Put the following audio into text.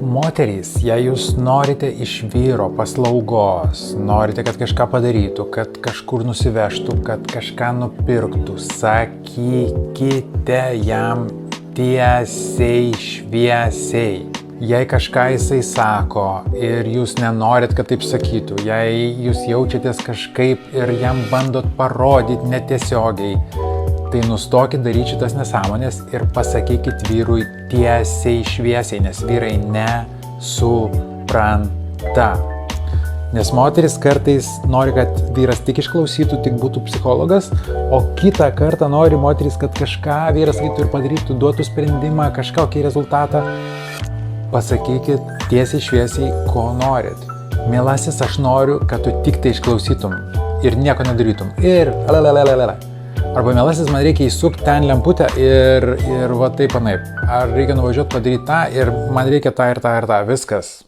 Moterys, jei jūs norite iš vyro paslaugos, norite, kad kažką padarytų, kad kažkur nusivežtų, kad kažką nupirktų, sakykite jam tiesiai, šviesiai. Jei kažką jisai sako ir jūs nenorit, kad taip sakytų, jei jūs jaučiatės kažkaip ir jam bandot parodyti netiesiogiai, tai nustokit daryti šitas nesąmonės ir pasakykit vyrui tiesiai, šviesiai, nes vyrai nesupranta. Nes moteris kartais nori, kad vyras tik išklausytų, tik būtų psichologas, o kitą kartą nori moteris, kad kažką vyras sakytų ir padarytų, duotų sprendimą, kažkokį rezultatą. Pasakykit tiesiai, šviesiai, ko norit. Mielasis, aš noriu, kad tu tik tai išklausytum ir nieko nedarytum. Ir Arba mielasis, man reikia įsukti ten lemputę ir va taip anaip. Ar reikia nuvažiuoti padaryti tą ir man reikia tą ir tą ir tą. Viskas.